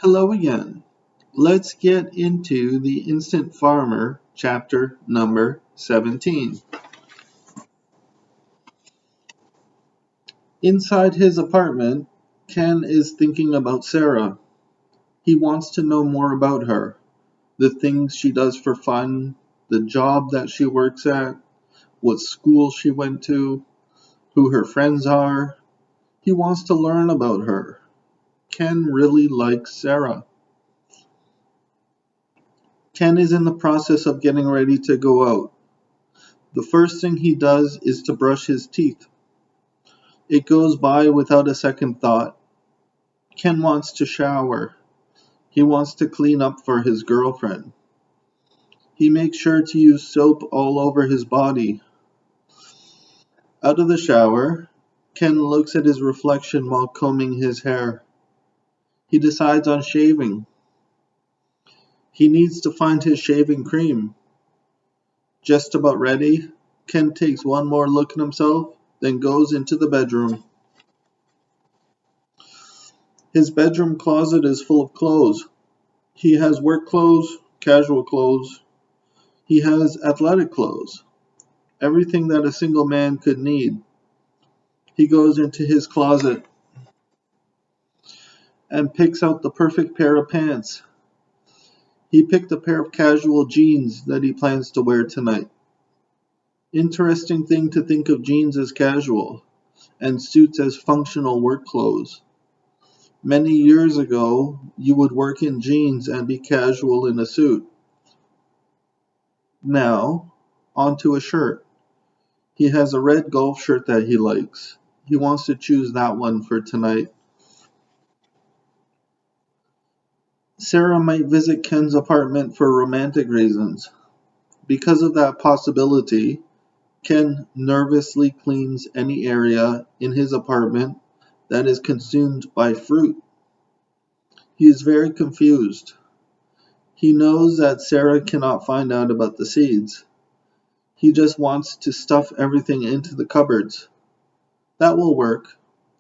Hello again. Let's get into the Instant Farmer chapter number 17. Inside his apartment, Ken is thinking about Sarah. He wants to know more about her, the things she does for fun, the job that she works at, what school she went to, who her friends are. He wants to learn about her. Ken really likes Sarah. Ken is in the process of getting ready to go out. The first thing he does is to brush his teeth. It goes by without a second thought. Ken wants to shower. He wants to clean up for his girlfriend. He makes sure to use soap all over his body. Out of the shower, Ken looks at his reflection while combing his hair. He decides on shaving. He needs to find his shaving cream. Just about ready, Ken takes one more look at himself, then goes into the bedroom. His bedroom closet is full of clothes. He has work clothes, casual clothes. He has athletic clothes. Everything that a single man could need. He goes into his closet and picks out the perfect pair of pants. He picked a pair of casual jeans that he plans to wear tonight. Interesting thing to think of jeans as casual and suits as functional work clothes. Many years ago, you would work in jeans and be casual in a suit. Now, onto a shirt. He has a red golf shirt that he likes. He wants to choose that one for tonight. Sarah might visit Ken's apartment for romantic reasons. Because of that possibility, Ken nervously cleans any area in his apartment that is consumed by fruit. He is very confused. He knows that Sarah cannot find out about the seeds. He just wants to stuff everything into the cupboards. That will work.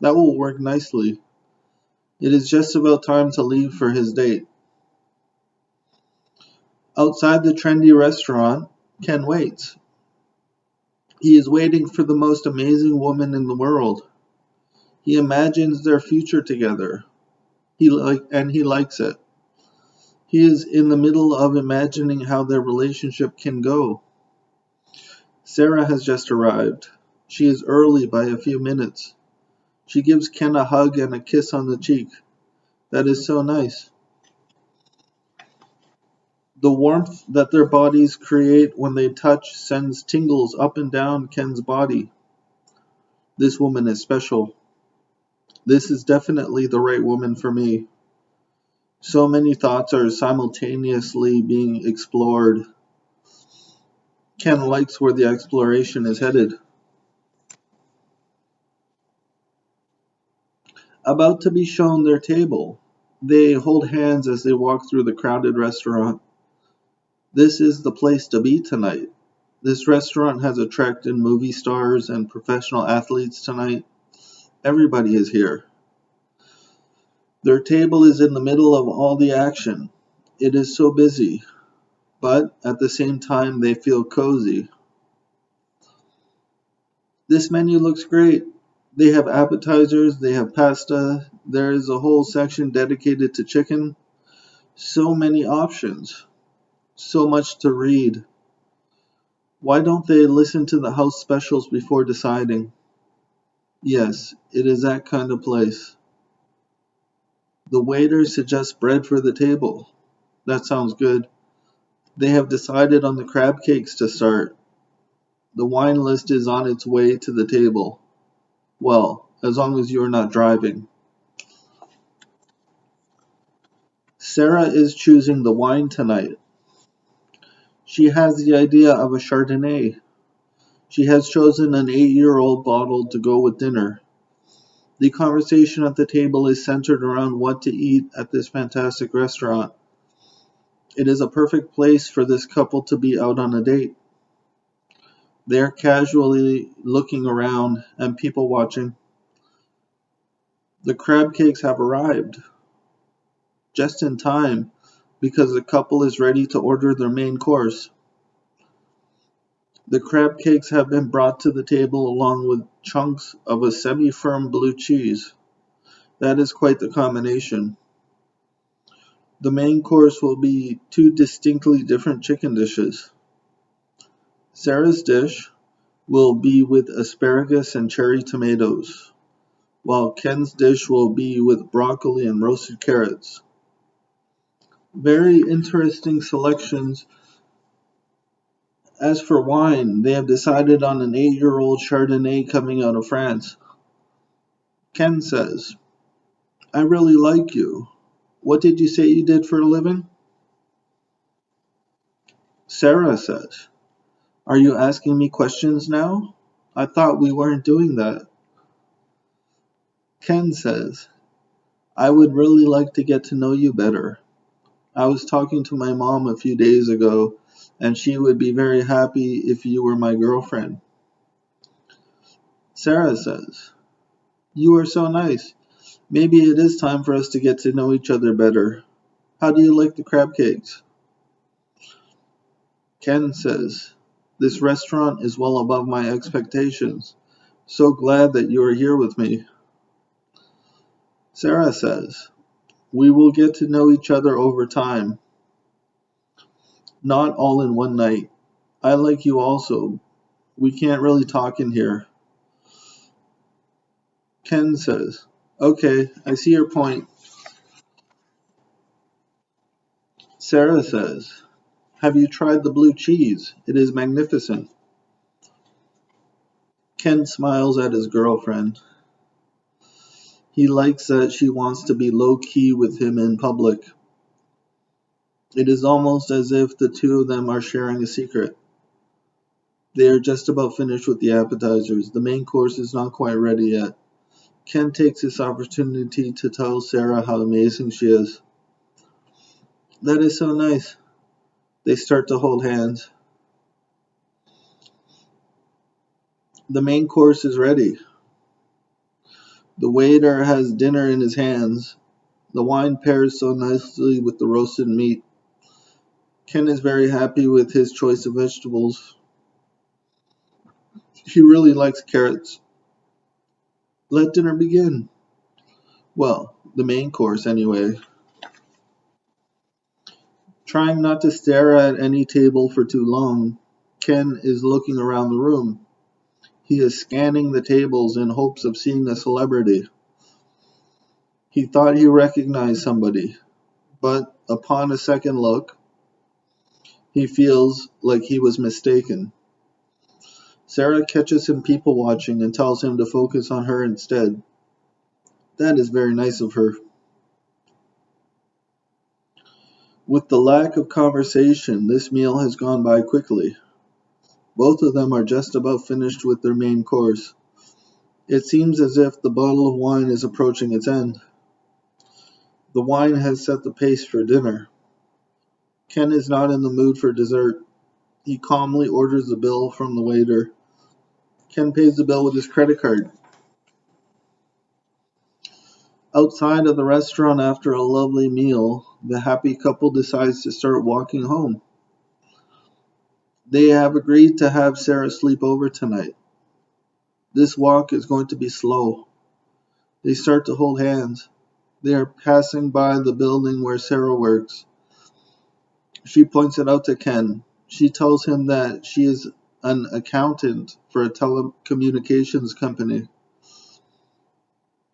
That will work nicely. It is just about time to leave for his date. Outside the trendy restaurant, Ken waits. He is waiting for the most amazing woman in the world. He imagines their future together. He likes it. He is in the middle of imagining how their relationship can go. Sarah has just arrived. She is early by a few minutes. She gives Ken a hug and a kiss on the cheek. That is so nice. The warmth that their bodies create when they touch sends tingles up and down Ken's body. This woman is special. This is definitely the right woman for me. So many thoughts are simultaneously being explored. Ken likes where the exploration is headed. About to be shown their table, they hold hands as they walk through the crowded restaurant. This is the place to be tonight. This restaurant has attracted movie stars and professional athletes tonight. Everybody is here. Their table is in the middle of all the action. It is so busy, but at the same time they feel cozy. This menu looks great. They have appetizers, they have pasta, there is a whole section dedicated to chicken. So many options. So much to read. Why don't they listen to the house specials before deciding? Yes, it is that kind of place. The waiter suggests bread for the table. That sounds good. They have decided on the crab cakes to start. The wine list is on its way to the table. Well, as long as you are not driving. Sarah is choosing the wine tonight. She has the idea of a Chardonnay. She has chosen an 8-year-old bottle to go with dinner. The conversation at the table is centered around what to eat at this fantastic restaurant. It is a perfect place for this couple to be out on a date. They are casually looking around and people watching. The crab cakes have arrived. just in time, because the couple is ready to order their main course. The crab cakes have been brought to the table along with chunks of a semi-firm blue cheese. That is quite the combination. The main course will be two distinctly different chicken dishes. Sarah's dish will be with asparagus and cherry tomatoes, while Ken's dish will be with broccoli and roasted carrots. Very interesting selections. As for wine, they have decided on an 8-year-old Chardonnay coming out of France. Ken says, I really like you. What did you say you did for a living? Sarah says, are you asking me questions now? I thought we weren't doing that. Ken says, I would really like to get to know you better. I was talking to my mom a few days ago, and she would be very happy if you were my girlfriend. Sarah says, you are so nice. Maybe it is time for us to get to know each other better. How do you like the crab cakes? Ken says, this restaurant is well above my expectations. So glad that you are here with me. Sarah says, we will get to know each other over time. Not all in one night. I like you also. We can't really talk in here. Ken says, okay, I see your point. Sarah says, have you tried the blue cheese? It is magnificent. Ken smiles at his girlfriend. He likes that she wants to be low-key with him in public. It is almost as if the two of them are sharing a secret. They are just about finished with the appetizers. The main course is not quite ready yet. Ken takes this opportunity to tell Sarah how amazing she is. That is so nice. They start to hold hands. The main course is ready. The waiter has dinner in his hands. The wine pairs so nicely with the roasted meat. Ken is very happy with his choice of vegetables. He really likes carrots. Let dinner begin. Well, the main course anyway. Trying not to stare at any table for too long, Ken is looking around the room. He is scanning the tables in hopes of seeing a celebrity. He thought he recognized somebody, but upon a second look, he feels like he was mistaken. Sarah catches him people watching and tells him to focus on her instead. That is very nice of her. With the lack of conversation, this meal has gone by quickly. Both of them are just about finished with their main course. It seems as if the bottle of wine is approaching its end. The wine has set the pace for dinner. Ken is not in the mood for dessert. He calmly orders the bill from the waiter. Ken pays the bill with his credit card. Outside of the restaurant after a lovely meal, the happy couple decides to start walking home. They have agreed to have Sarah sleep over tonight. This walk is going to be slow. They start to hold hands. They are passing by the building where Sarah works. She points it out to Ken. She tells him that she is an accountant for a telecommunications company.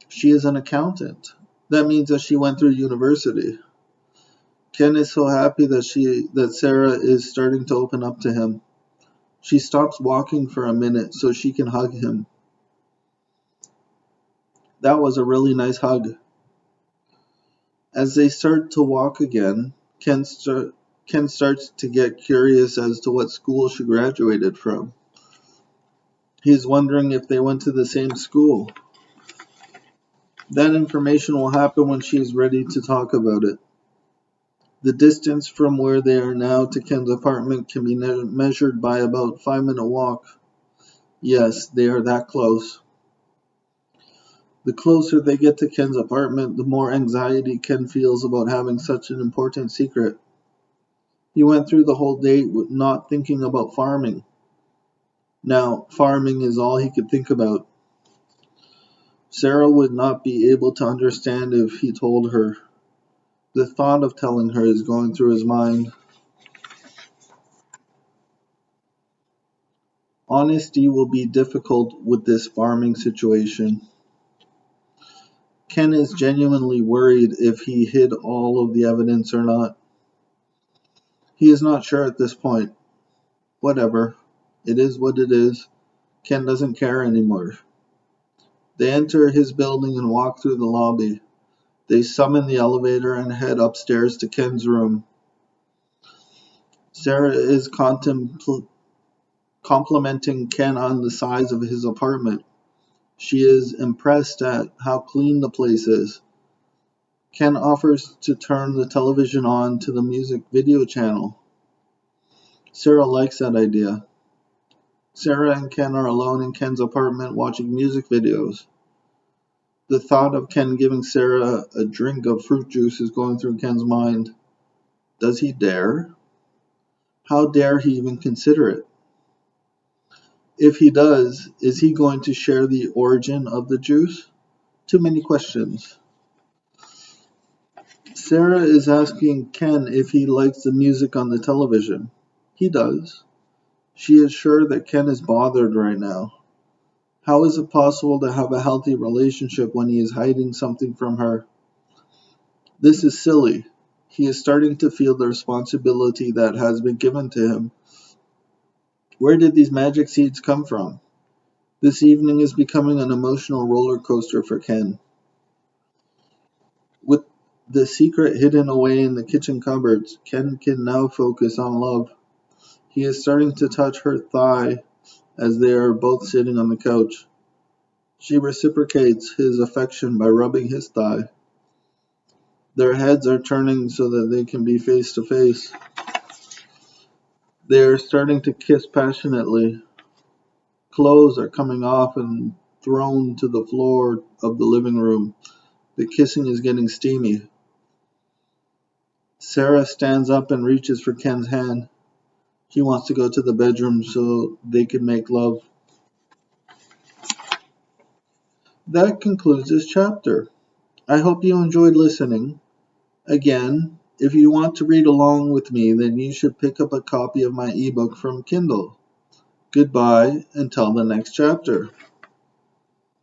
She is an accountant. That means that she went through university. Ken is so happy that Sarah is starting to open up to him. She stops walking for a minute so she can hug him. That was a really nice hug. As they start to walk again, Ken starts to get curious as to what school she graduated from. He's wondering if they went to the same school. That information will happen when she is ready to talk about it. The distance from where they are now to Ken's apartment can be measured by about a 5-minute walk. Yes, they are that close. The closer they get to Ken's apartment, the more anxiety Ken feels about having such an important secret. He went through the whole date with not thinking about farming. Now, farming is all he could think about. Sarah would not be able to understand if he told her. The thought of telling her is going through his mind. Honesty will be difficult with this farming situation. Ken is genuinely worried if he hid all of the evidence or not. He is not sure at this point. Whatever. It is what it is. Ken doesn't care anymore. They enter his building and walk through the lobby. They summon the elevator and head upstairs to Ken's room. Sarah is complimenting Ken on the size of his apartment. She is impressed at how clean the place is. Ken offers to turn the television on to the music video channel. Sarah likes that idea. Sarah and Ken are alone in Ken's apartment watching music videos. The thought of Ken giving Sarah a drink of fruit juice is going through Ken's mind. Does he dare? How dare he even consider it? If he does, is he going to share the origin of the juice? Too many questions. Sarah is asking Ken if he likes the music on the television. He does. She is sure that Ken is bothered right now. How is it possible to have a healthy relationship when he is hiding something from her? This is silly. He is starting to feel the responsibility that has been given to him. Where did these magic seeds come from? This evening is becoming an emotional roller coaster for Ken. With the secret hidden away in the kitchen cupboards, Ken can now focus on love. He is starting to touch her thigh as they are both sitting on the couch. She reciprocates his affection by rubbing his thigh. Their heads are turning so that they can be face to face. They are starting to kiss passionately. Clothes are coming off and thrown to the floor of the living room. The kissing is getting steamy. Sarah stands up and reaches for Ken's hand. He wants to go to the bedroom so they can make love. That concludes this chapter. I hope you enjoyed listening. Again, if you want to read along with me, then you should pick up a copy of my ebook from Kindle. Goodbye until the next chapter.